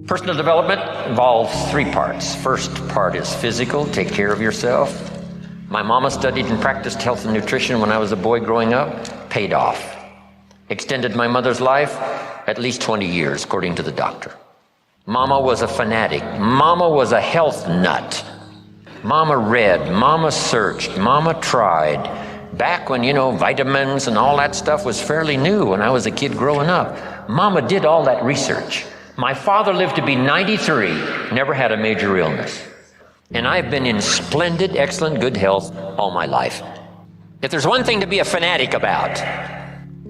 Personal development involves three parts. First part is physical, take care of yourself. My mama studied and practiced health and nutrition when I was a boy growing up, paid off. Extended my mother's life at least 20 years, according to the doctor. Mama was a fanatic. Mama was a health nut. Mama read, mama searched, mama tried. Back when, vitamins and all that stuff was fairly new when I was a kid growing up. Mama did all that research. My father lived to be 93, never had a major illness. And I've been in splendid, excellent, good health all my life. If there's one thing to be a fanatic about,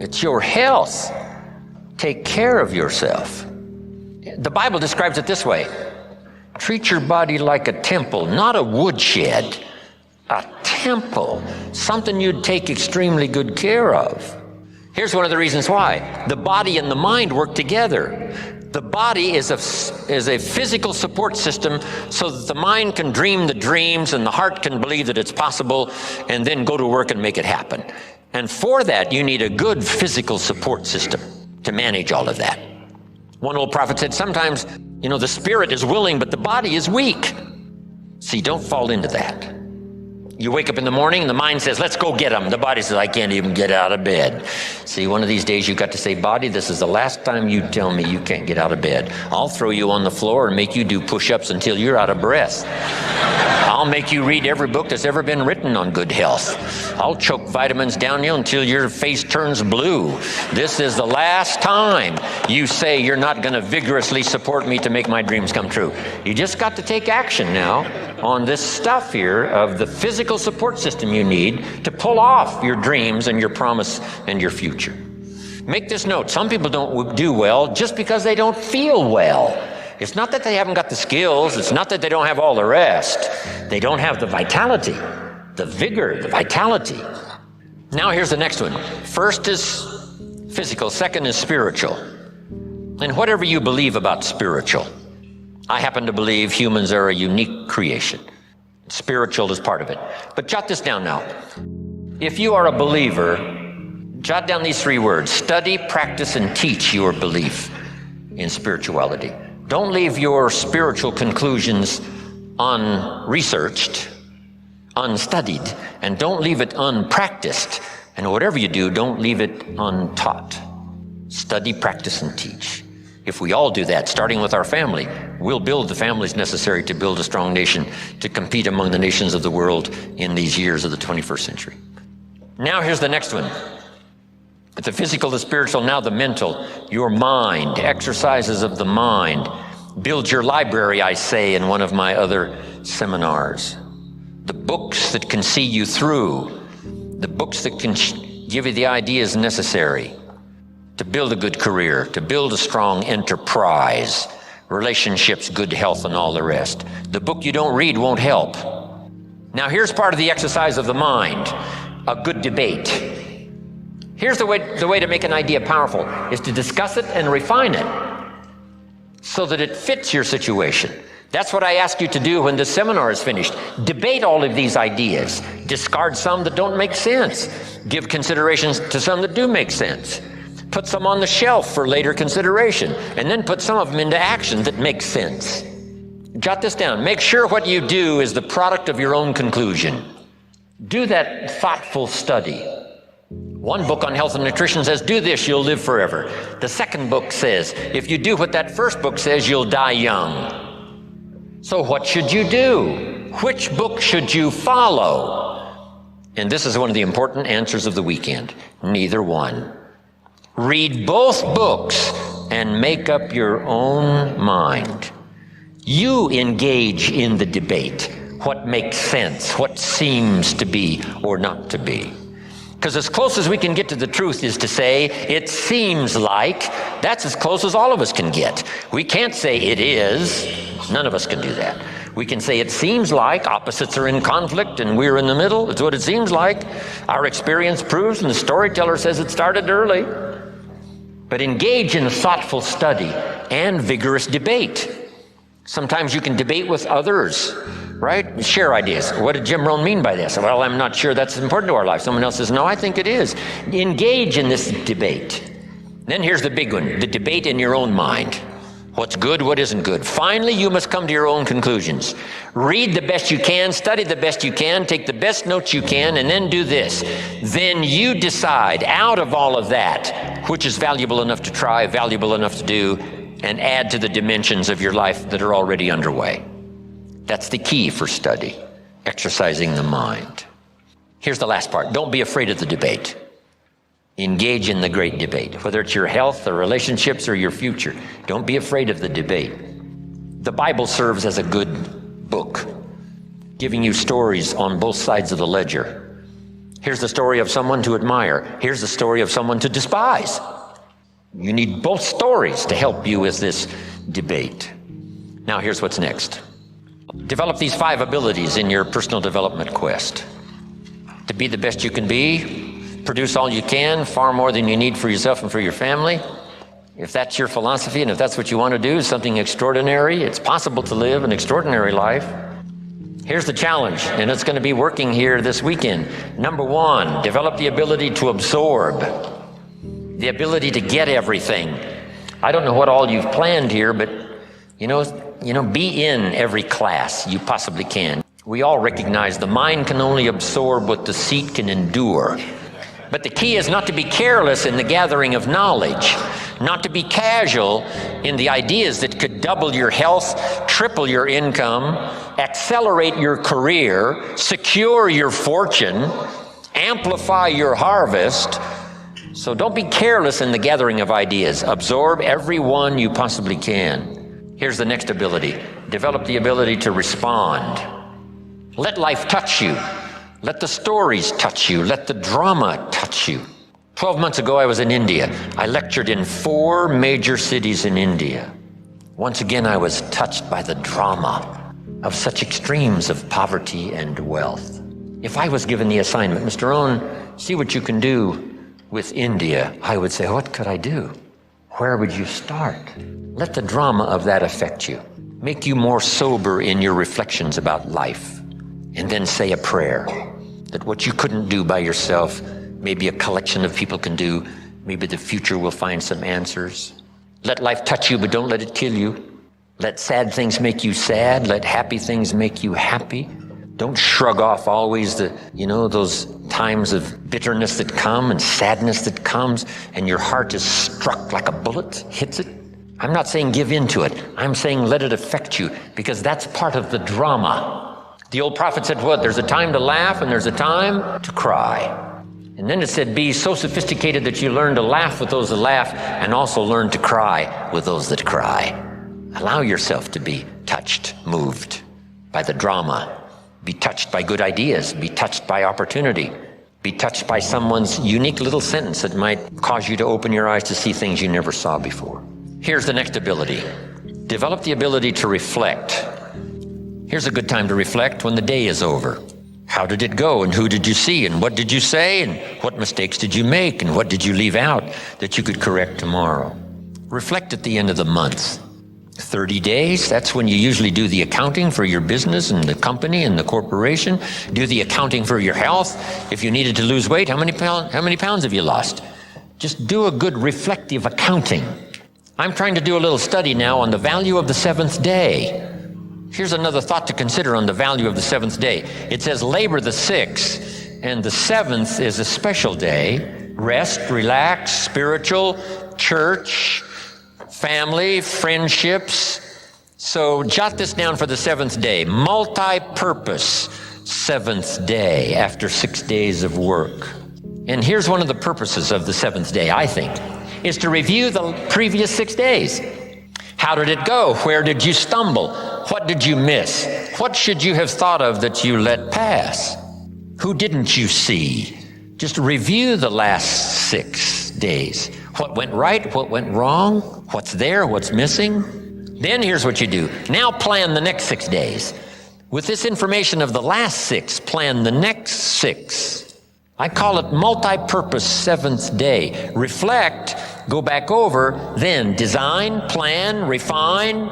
it's your health. Take care of yourself. The Bible describes it this way. Treat your body like a temple, not a woodshed. A temple, something you'd take extremely good care of. Here's one of the reasons why. The body and the mind work together. The body is a physical support system so that the mind can dream the dreams and the heart can believe that it's possible and then go to work and make it happen. And for that, you need a good physical support system to manage all of that. One old prophet said, sometimes, the spirit is willing, but the body is weak. See, don't fall into that. You wake up in the morning and the mind says, let's go get them. The body says, I can't even get out of bed. See, one of these days you've got to say, body, this is the last time you tell me you can't get out of bed. I'll throw you on the floor and make you do push-ups until you're out of breath. I'll make you read every book that's ever been written on good health. I'll choke vitamins down you until your face turns blue. This is the last time you say you're not going to vigorously support me to make my dreams come true. You just got to take action now on this stuff here of the physical support system you need to pull off your dreams and your promise and your future. Make this note. Some people don't do well just because they don't feel well. It's not that they haven't got the skills. It's not that they don't have all the rest. They don't have the vitality, the vigor, the vitality. Now here's the next one. First is physical. Second is spiritual. And whatever you believe about spiritual, I happen to believe humans are a unique creation. Spiritual is part of it. But jot this down now. If you are a believer, jot down these three words. Study, practice, and teach your belief in spirituality. Don't leave your spiritual conclusions unresearched, unstudied, and don't leave it unpracticed. And whatever you do, don't leave it untaught. Study, practice, and teach. If we all do that, starting with our family, we'll build the families necessary to build a strong nation to compete among the nations of the world in these years of the 21st century. Now here's the next one. The physical, the spiritual, now the mental. Your mind, exercises of the mind. Build your library, I say in one of my other seminars. The books that can see you through. The books that can give you the ideas necessary to build a good career, to build a strong enterprise, relationships, good health, and all the rest. The book you don't read won't help. Now here's part of the exercise of the mind, a good debate. Here's the way to make an idea powerful, is to discuss it and refine it so that it fits your situation. That's what I ask you to do when this seminar is finished. Debate all of these ideas. Discard some that don't make sense. Give considerations to some that do make sense. Put some on the shelf for later consideration, and then put some of them into action that make sense. Jot this down. Make sure what you do is the product of your own conclusion. Do that thoughtful study. One book on health and nutrition says, do this, you'll live forever. The second book says, if you do what that first book says, you'll die young. So what should you do? Which book should you follow? And this is one of the important answers of the weekend. Neither one. Read both books and make up your own mind. You engage in the debate. What makes sense? What seems to be or not to be? Because as close as we can get to the truth is to say, it seems like. That's as close as all of us can get. We can't say it is. None of us can do that. We can say it seems like, opposites are in conflict and we're in the middle. It's what it seems like. Our experience proves and the storyteller says it started early. But engage in thoughtful study and vigorous debate. Sometimes you can debate with others, right? Share ideas. What did Jim Rohn mean by this? Well, I'm not sure that's important to our life. Someone else says, no, I think it is. Engage in this debate. Then here's the big one, the debate in your own mind. What's good, what isn't good. Finally, you must come to your own conclusions. Read the best you can, study the best you can, take the best notes you can, and then do this. Then you decide out of all of that, which is valuable enough to try, valuable enough to do, and add to the dimensions of your life that are already underway. That's the key for study, exercising the mind. Here's the last part. Don't be afraid of the debate. Engage in the great debate, whether it's your health or relationships or your future. Don't be afraid of the debate. The Bible serves as a good book, giving you stories on both sides of the ledger. Here's the story of someone to admire. Here's the story of someone to despise. You need both stories to help you with this debate. Now here's what's next. Develop these 5 abilities in your personal development quest. To be the best you can be, produce all you can, far more than you need for yourself and for your family. If that's your philosophy and if that's what you want to do, something extraordinary, it's possible to live an extraordinary life. Here's the challenge, and it's going to be working here this weekend. Number 1, develop the ability to absorb, the ability to get everything. I don't know what all you've planned here, but you know, be in every class you possibly can. We all recognize the mind can only absorb what the seat can endure. But the key is not to be careless in the gathering of knowledge, not to be casual in the ideas that could double your health, triple your income, accelerate your career, secure your fortune, amplify your harvest. So don't be careless in the gathering of ideas. Absorb every one you possibly can. Here's the next ability. Develop the ability to respond. Let life touch you. Let the stories touch you. Let the drama touch you. 12 months ago, I was in India. I lectured in 4 major cities in India. Once again, I was touched by the drama of such extremes of poverty and wealth. If I was given the assignment, Mr. Rohn, see what you can do with India, I would say, what could I do? Where would you start? Let the drama of that affect you. Make you more sober in your reflections about life. And then say a prayer that what you couldn't do by yourself, maybe a collection of people can do. Maybe the future will find some answers. Let life touch you, but don't let it kill you. Let sad things make you sad. Let happy things make you happy. Don't shrug off always those times of bitterness that come and sadness that comes and your heart is struck like a bullet, hits it. I'm not saying give in to it. I'm saying let it affect you, because that's part of the drama. The old prophet said what? There's a time to laugh and there's a time to cry. And then it said, be so sophisticated that you learn to laugh with those that laugh and also learn to cry with those that cry. Allow yourself to be touched, moved by the drama. Be touched by good ideas. Be touched by opportunity. Be touched by someone's unique little sentence that might cause you to open your eyes to see things you never saw before. Here's the next ability. Develop the ability to reflect. Here's a good time to reflect when the day is over. How did it go, and who did you see, and what did you say, and what mistakes did you make, and what did you leave out that you could correct tomorrow? Reflect at the end of the month. 30 days, that's when you usually do the accounting for your business and the company and the corporation. Do the accounting for your health. If you needed to lose weight, how many pounds have you lost? Just do a good reflective accounting. I'm trying to do a little study now on the value of the 7th day. Here's another thought to consider on the value of the 7th day. It says labor the 6th, and the 7th is a special day. Rest, relax, spiritual, church, family, friendships. So jot this down for the 7th day. Multi-purpose 7th day after 6 days of work. And here's one of the purposes of the 7th day, I think, is to review the previous 6 days. How did it go? Where did you stumble? What did you miss? What should you have thought of that you let pass? Who didn't you see? Just review the last 6 days. What went right? What went wrong? What's there? What's missing? Then here's what you do. Now plan the next 6 days. With this information of the last 6, plan the next 6. I call it multi-purpose 7th day. Reflect, go back over, then design, plan, refine,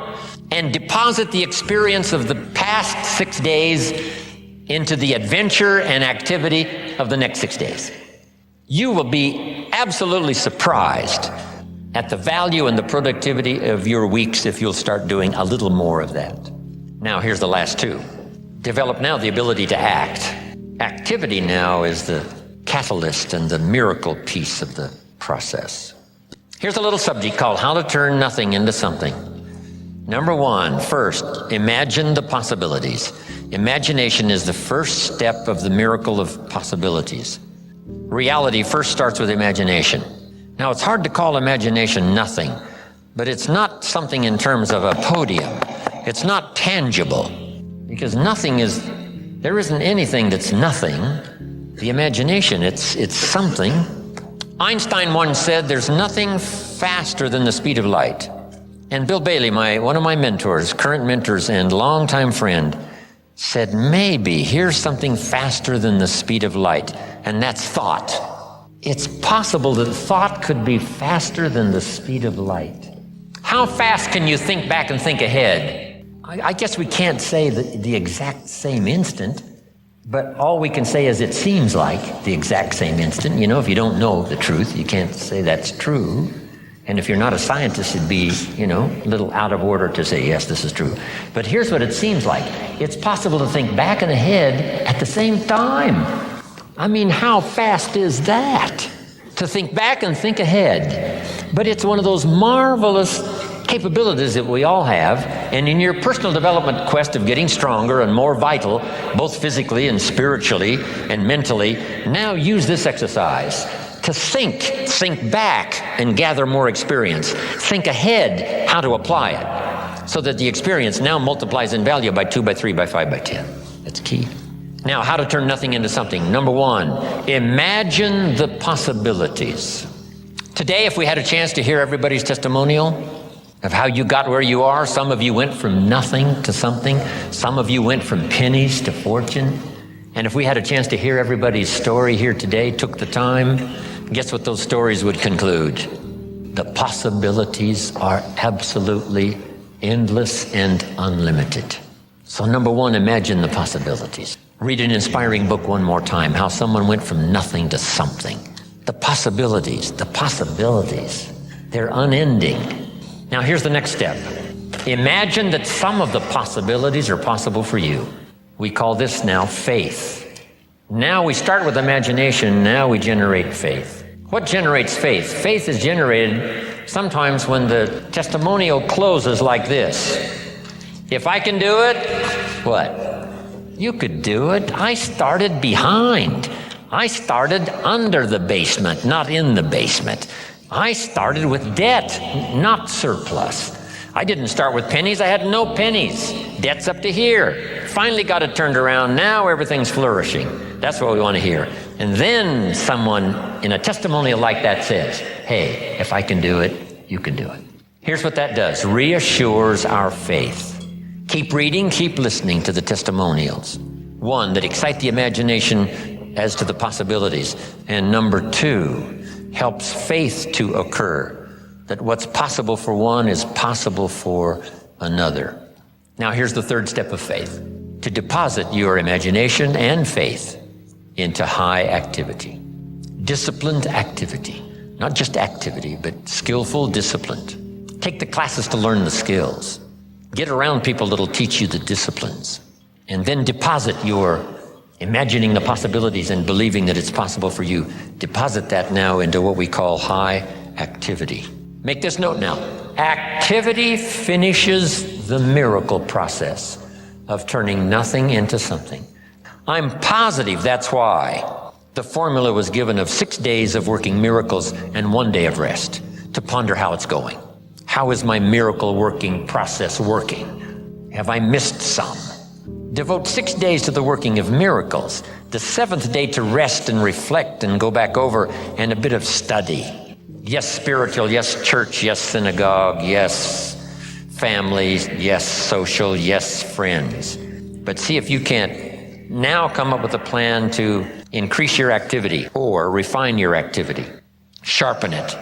and deposit the experience of the past 6 days into the adventure and activity of the next 6 days. You will be absolutely surprised at the value and the productivity of your weeks if you'll start doing a little more of that. Now, here's the last two. Develop now the ability to act. Activity now is the catalyst and the miracle piece of the process. Here's a little subject called How to Turn Nothing into Something. Number one, first, imagine the possibilities. Imagination is the first step of the miracle of possibilities. Reality first starts with imagination. Now, it's hard to call imagination nothing, but it's not something in terms of a podium. It's not tangible, because there isn't anything that's nothing. The imagination, it's something. Einstein once said, there's nothing faster than the speed of light. And Bill Bailey, one of my mentors, current mentors and longtime friend, said, maybe here's something faster than the speed of light, and that's thought. It's possible that thought could be faster than the speed of light. How fast can you think back and think ahead? I guess we can't say the exact same instant, but all we can say is it seems like the exact same instant. You know, if you don't know the truth, you can't say that's true. And if you're not a scientist, it'd be, a little out of order to say, yes, this is true. But here's what it seems like. It's possible to think back and ahead at the same time. I mean, how fast is that? To think back and think ahead. But it's one of those marvelous capabilities that we all have. And in your personal development quest of getting stronger and more vital, both physically and spiritually and mentally, now use this exercise. To think back and gather more experience. Think ahead how to apply it so that the experience now multiplies in value by 2, by 3, by 5, by 10. That's key. Now, how to turn nothing into something. Number one, imagine the possibilities. Today, if we had a chance to hear everybody's testimonial of how you got where you are, some of you went from nothing to something. Some of you went from pennies to fortune. And if we had a chance to hear everybody's story here today, took the time, guess what those stories would conclude? The possibilities are absolutely endless and unlimited. So number one, imagine the possibilities. Read an inspiring book one more time, how someone went from nothing to something. The possibilities, they're unending. Now here's the next step. Imagine that some of the possibilities are possible for you. We call this now faith. Now we start with imagination, now we generate faith. What generates faith? Faith is generated sometimes when the testimonial closes like this. If I can do it, what? You could do it. I started behind. I started under the basement, not in the basement. I started with debt, not surplus. I didn't start with pennies. I had no pennies. Debt's up to here. Finally got it turned around. Now everything's flourishing. That's what we want to hear. And then someone in a testimonial like that says, hey, if I can do it, you can do it. Here's what that does. Reassures our faith. Keep reading, keep listening to the testimonials. One, that excite the imagination as to the possibilities. And number two, helps faith to occur. That what's possible for one is possible for another. Now here's the third step of faith. To deposit your imagination and faith into high activity. Disciplined activity. Not just activity, but skillful, disciplined. Take the classes to learn the skills. Get around people that'll teach you the disciplines. And then deposit your imagining the possibilities and believing that it's possible for you. Deposit that now into what we call high activity. Make this note now. Activity finishes the miracle process of turning nothing into something. I'm positive that's why the formula was given of 6 days of working miracles and 1 day of rest to ponder how it's going. How is my miracle working process working? Have I missed some? Devote 6 days to the working of miracles. The 7th day to rest and reflect and go back over and a bit of study. Yes, spiritual. Yes, church. Yes, synagogue. Yes, family. Yes, social. Yes, friends. But see if you can't now come up with a plan to increase your activity or refine your activity. Sharpen it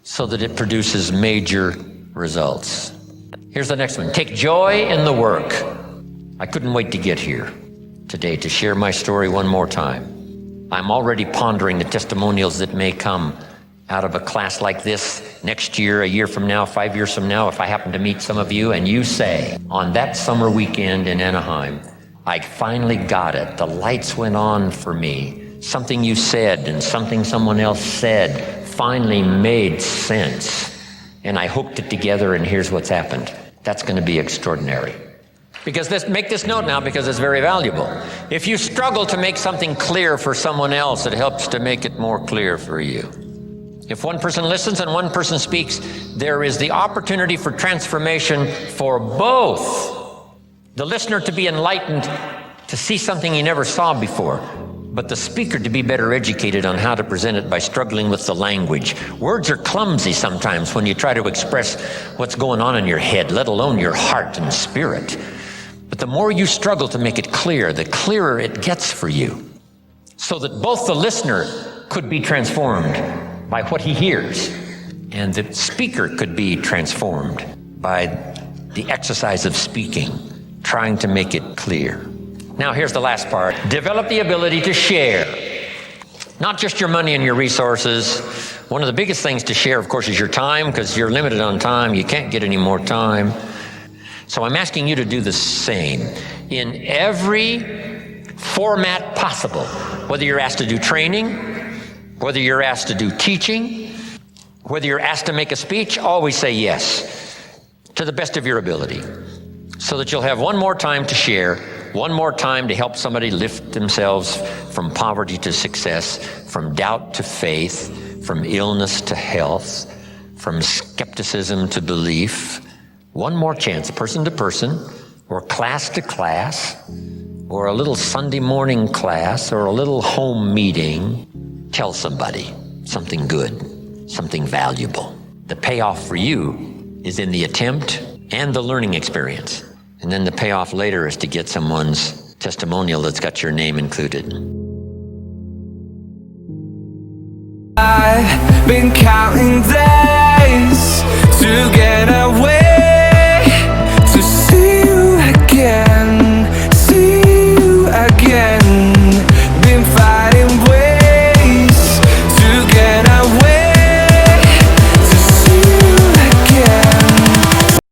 so that it produces major results. Here's the next one. Take joy in the work. I couldn't wait to get here today to share my story one more time. I'm already pondering the testimonials that may come out of a class like this next year, a year from now, 5 years from now, if I happen to meet some of you and you say, on that summer weekend in Anaheim, I finally got it. The lights went on for me. Something you said and something someone else said finally made sense. And I hooked it together, and here's what's happened. That's going to be extraordinary. Because make this note now, because it's very valuable. If you struggle to make something clear for someone else, it helps to make it more clear for you. If one person listens and one person speaks, there is the opportunity for transformation for both. The listener to be enlightened, to see something he never saw before, but the speaker to be better educated on how to present it by struggling with the language. Words are clumsy sometimes when you try to express what's going on in your head, let alone your heart and spirit. But the more you struggle to make it clear, the clearer it gets for you, so that both the listener could be transformed by what he hears, and the speaker could be transformed by the exercise of speaking, trying to make it clear. Now here's the last part. Develop the ability to share. Not just your money and your resources. One of the biggest things to share, of course, is your time, because you're limited on time. You can't get any more time. So I'm asking you to do the same in every format possible, whether you're asked to do training, whether you're asked to do teaching, whether you're asked to make a speech, always say yes to the best of your ability, so that you'll have one more time to share, one more time to help somebody lift themselves from poverty to success, from doubt to faith, from illness to health, from skepticism to belief. One more chance, person to person, or class to class, or a little Sunday morning class, or a little home meeting. Tell somebody something good, something valuable. The payoff for you is in the attempt and the learning experience. And then the payoff later is to get someone's testimonial that's got your name included. I've been counting days to get